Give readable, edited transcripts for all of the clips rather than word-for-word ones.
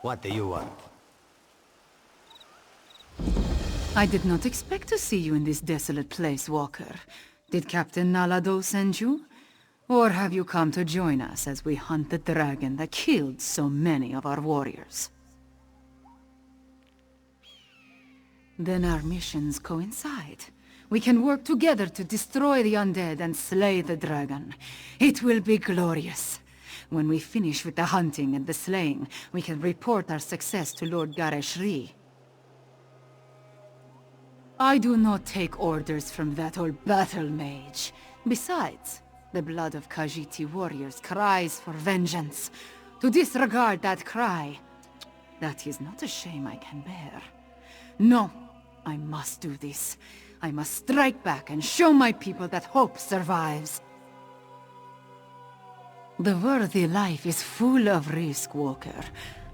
What do you want? I did not expect to see you in this desolate place, Walker. Did Captain Nalado send you? Or have you come to join us as we hunt the dragon that killed so many of our warriors? Then our missions coincide. We can work together to destroy the undead and slay the dragon. It will be glorious. When we finish with the hunting and the slaying, we can report our success to Lord Gareshri. I do not take orders from that old battle mage. Besides, the blood of Khajiiti warriors cries for vengeance. To disregard that cry, that is not a shame I can bear. No, I must do this. I must strike back and show my people that hope survives. The worthy life is full of risk, Walker.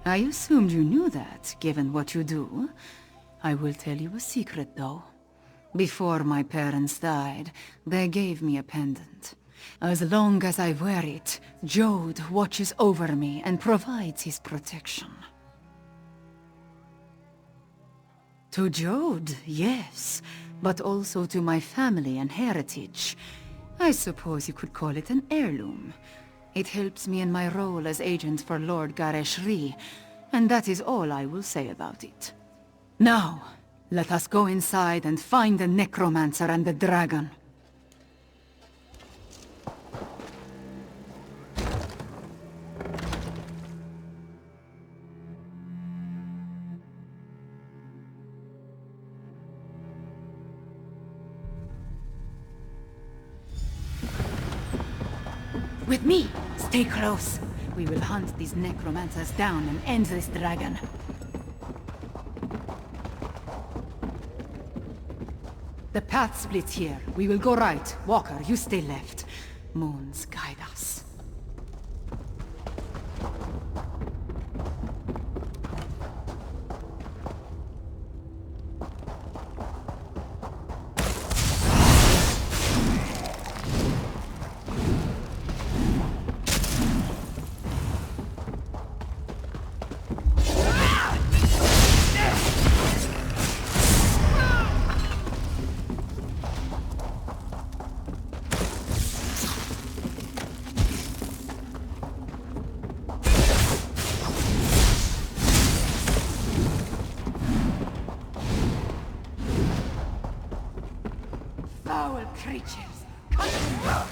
I assumed you knew that, given what you do. I will tell you a secret, though. Before my parents died, they gave me a pendant. As long as I wear it, Jode watches over me and provides his protection. To Jode, yes, but also to my family and heritage. I suppose you could call it an heirloom. It helps me in my role as agent for Lord Gareshri, and that is all I will say about it. Now, let us go inside and find the necromancer and the dragon. With me! Stay close. We will hunt these necromancers down and end this dragon. The path splits here. We will go right. Walker, you stay left. Moons guide us. Foul creatures! Cut them down!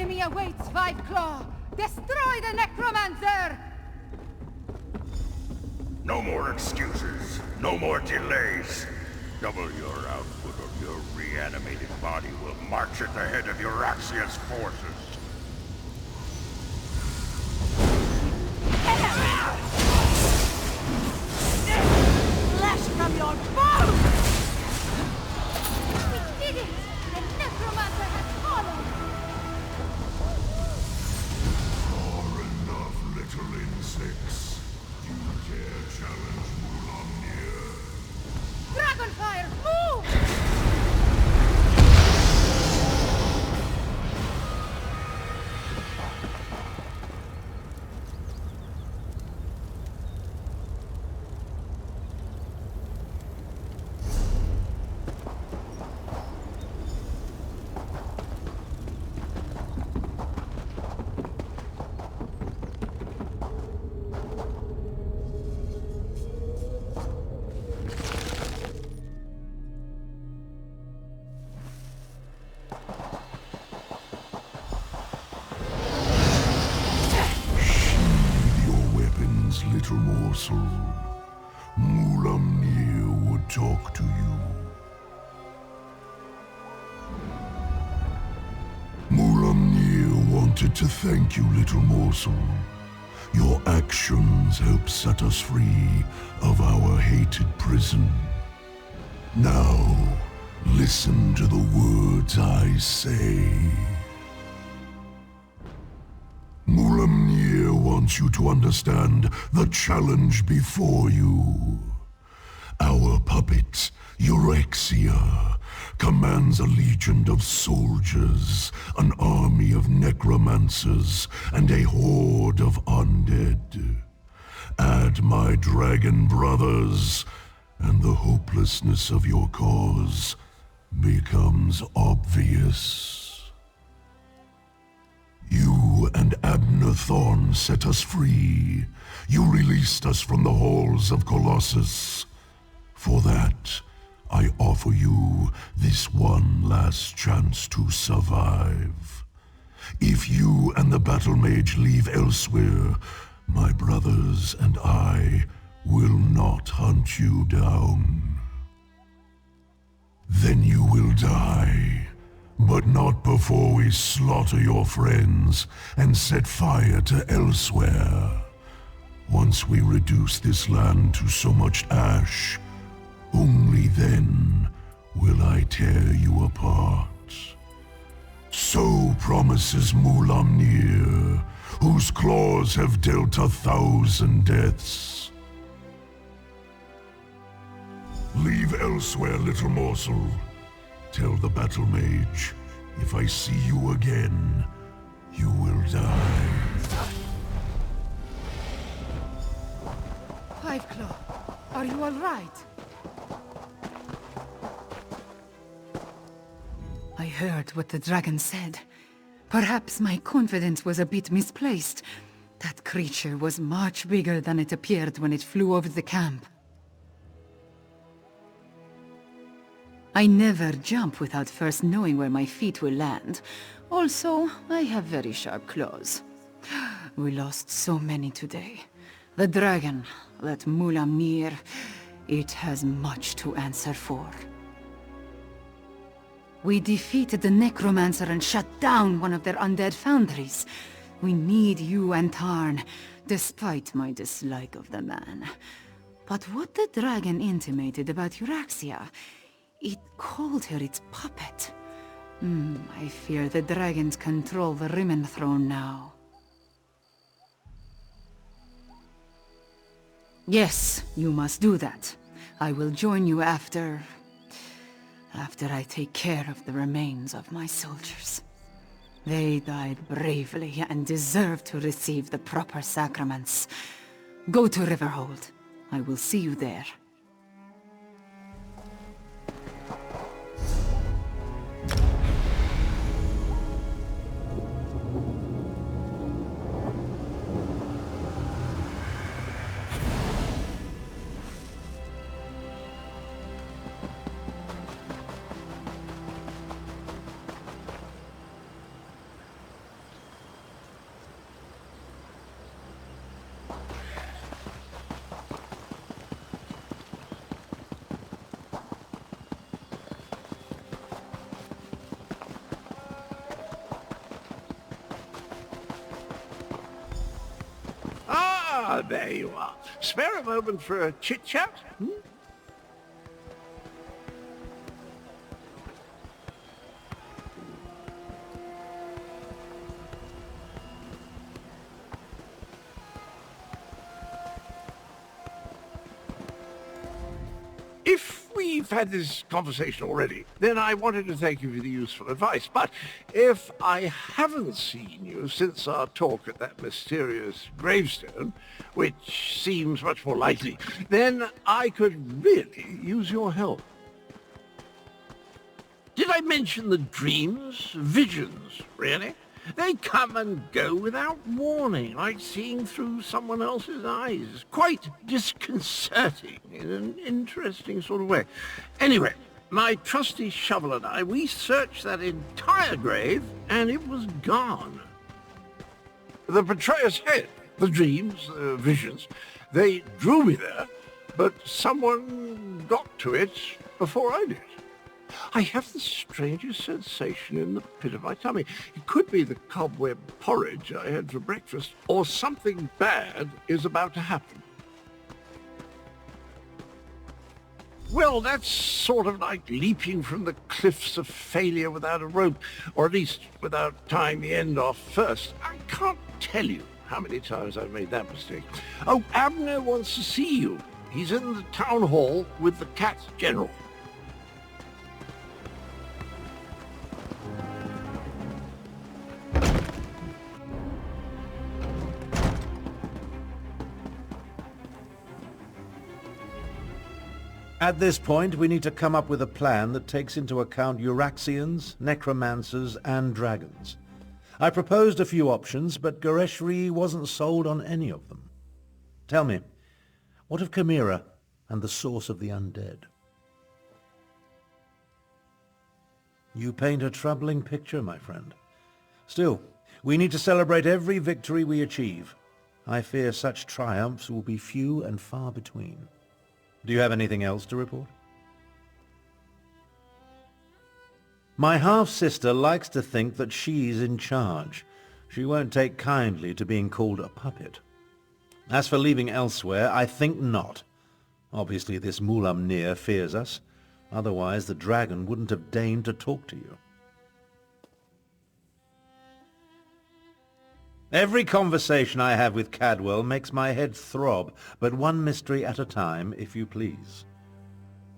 enemy awaits, Five Claw! Destroy the necromancer! No more excuses. No more delays. Double your output or your reanimated body will march at the head of Euraxia's forces. Flesh from your bones! We did it! The necromancer has fallen! Far enough, little insects. You dare challenge Mulamnir? Dragonfire, move! Little morsel, Mulamnir would talk to you. Mulamnir wanted to thank you, little morsel. Your actions helped set us free of our hated prison. Now, listen to the words I say. Mulamnir wants you to understand the challenge before you. Our puppet, Euraxia, commands a legion of soldiers, an army of necromancers, and a horde of undead. Add my dragon brothers, and the hopelessness of your cause becomes obvious. You and Abner Thorn set us free. You released us from the halls of Colossus. For that, I offer you this one last chance to survive. If you and the battle mage leave Elsweyr, my brothers and I will not hunt you down. Then you will die. But not before we slaughter your friends and set fire to Elsweyr. Once we reduce this land to so much ash, only then will I tear you apart. So promises Mulamnir, whose claws have dealt 1,000 deaths. Leave Elsweyr, little morsel. Tell the battle mage, if I see you again, you will die. Five Claw, are you all right? I heard what the dragon said. Perhaps my confidence was a bit misplaced. That creature was much bigger than it appeared when it flew over the camp. I never jump without first knowing where my feet will land. Also, I have very sharp claws. We lost so many today. The dragon, that Mulamnir, it has much to answer for. We defeated the necromancer and shut down one of their undead foundries. We need you and Tarn, despite my dislike of the man. But what the dragon intimated about Euraxia, it called her its puppet. I fear the dragons control the Rimmen throne now. Yes, you must do that. I will join you after I take care of the remains of my soldiers. They died bravely and deserve to receive the proper sacraments. Go to Riverhold. I will see you there. Ah, there you are. Spare a moment for a chit-chat? Hmm? If we've had this conversation already, then I wanted to thank you for the useful advice. But if I haven't seen you since our talk at that mysterious gravestone, which seems much more likely, then I could really use your help. Did I mention the dreams? Visions, really? They come and go without warning, like seeing through someone else's eyes. Quite disconcerting in an interesting sort of way. Anyway, my trusty shovel and I, we searched that entire grave, and it was gone. The betrayer's head, the dreams, the visions, they drew me there, but someone got to it before I did. I have the strangest sensation in the pit of my tummy. It could be the cobweb porridge I had for breakfast, or something bad is about to happen. Well, that's sort of like leaping from the cliffs of failure without a rope, or at least without tying the end off first. I can't tell you how many times I've made that mistake. Oh, Abner wants to see you. He's in the town hall with the cat general. At this point, we need to come up with a plan that takes into account Euraxians, necromancers, and dragons. I proposed a few options, but Goreshri wasn't sold on any of them. Tell me, what of Chimera and the source of the undead? You paint a troubling picture, my friend. Still, we need to celebrate every victory we achieve. I fear such triumphs will be few and far between. Do you have anything else to report? My half-sister likes to think that she's in charge. She won't take kindly to being called a puppet. As for leaving Elsweyr, I think not. Obviously this Mulamnir fears us. Otherwise the dragon wouldn't have deigned to talk to you. Every conversation I have with Cadwell makes my head throb, but one mystery at a time, if you please.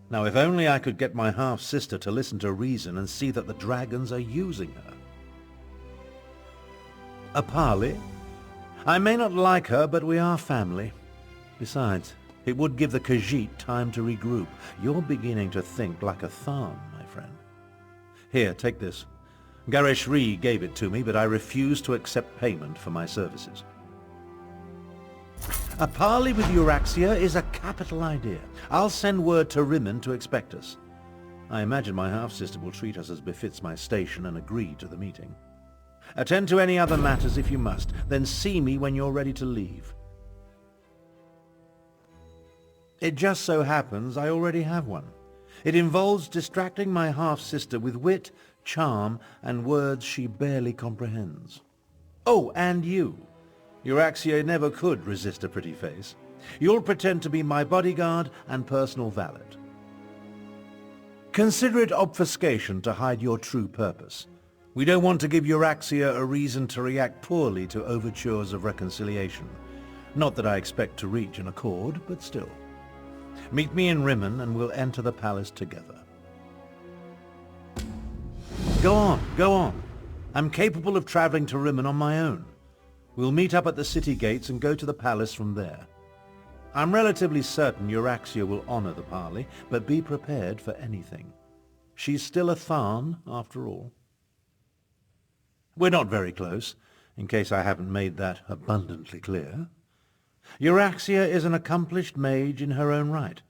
Now, if only I could get my half-sister to listen to reason and see that the dragons are using her. A parley? I may not like her, but we are family. Besides, it would give the Khajiit time to regroup. You're beginning to think like a Tharn, my friend. Here, take this. Goreshri gave it to me, but I refuse to accept payment for my services. A parley with Euraxia is a capital idea. I'll send word to Rimmon to expect us. I imagine my half-sister will treat us as befits my station and agree to the meeting. Attend to any other matters if you must, then see me when you're ready to leave. It just so happens I already have one. It involves distracting my half-sister with wit, charm, and words she barely comprehends. Oh, and you. Euraxia never could resist a pretty face. You'll pretend to be my bodyguard and personal valet. Consider it obfuscation to hide your true purpose. We don't want to give Euraxia a reason to react poorly to overtures of reconciliation. Not that I expect to reach an accord, but still. Meet me in Rimmon and we'll enter the palace together. Go on, go on. I'm capable of traveling to Rimmon on my own. We'll meet up at the city gates and go to the palace from there. I'm relatively certain Euraxia will honor the parley, but be prepared for anything. She's still a Tharn, after all. We're not very close, in case I haven't made that abundantly clear. Euraxia is an accomplished mage in her own right.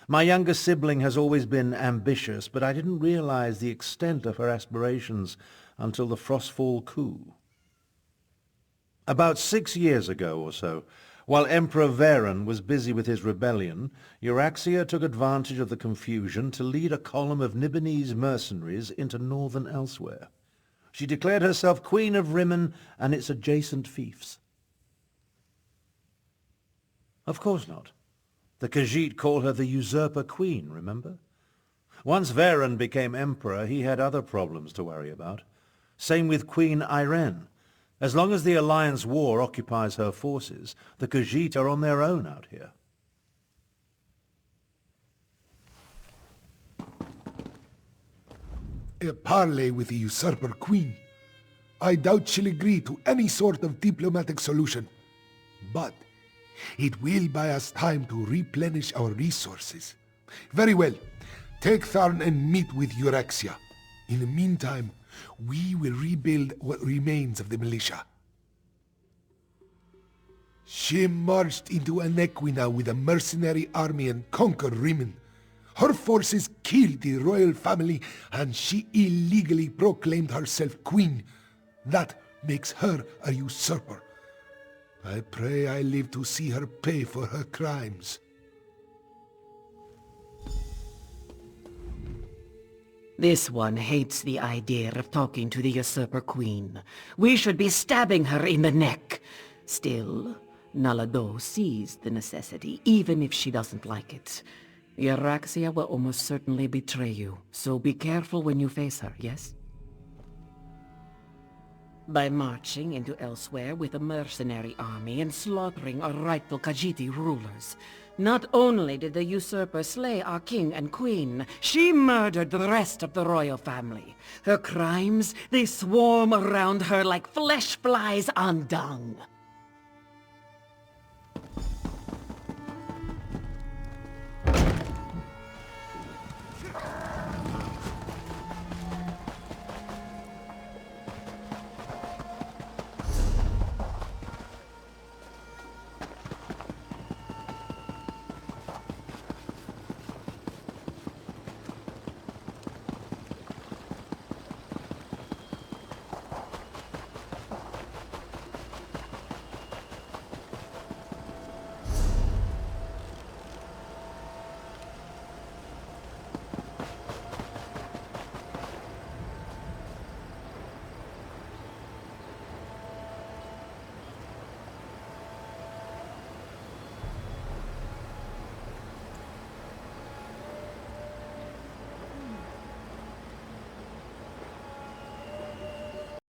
My younger sibling has always been ambitious, but I didn't realize the extent of her aspirations until the Frostfall coup. About 6 years ago or so, while Emperor Varen was busy with his rebellion, Euraxia took advantage of the confusion to lead a column of Nibonese mercenaries into northern Elsweyr. She declared herself Queen of Rimmon and its adjacent fiefs. Of course not. The Khajiit call her the Usurper Queen, remember? Once Varen became Emperor, he had other problems to worry about. Same with Queen Irene. As long as the Alliance War occupies her forces, the Khajiit are on their own out here. A parley with the Usurper Queen. I doubt she'll agree to any sort of diplomatic solution. But it will buy us time to replenish our resources. Very well. Take Tharn and meet with Euraxia. In the meantime, we will rebuild what remains of the militia. She marched into Anequina with a mercenary army and conquered Rimmon. Her forces killed the royal family, and she illegally proclaimed herself queen. That makes her a usurper. I pray I live to see her pay for her crimes. This one hates the idea of talking to the Usurper Queen. We should be stabbing her in the neck. Still, Nalado sees the necessity, even if she doesn't like it. Euraxia will almost certainly betray you, so be careful when you face her, yes? By marching into Elsweyr with a mercenary army and slaughtering our rightful Khajiiti rulers, not only did the usurper slay our king and queen, she murdered the rest of the royal family. Her crimes, they swarm around her like flesh flies on dung.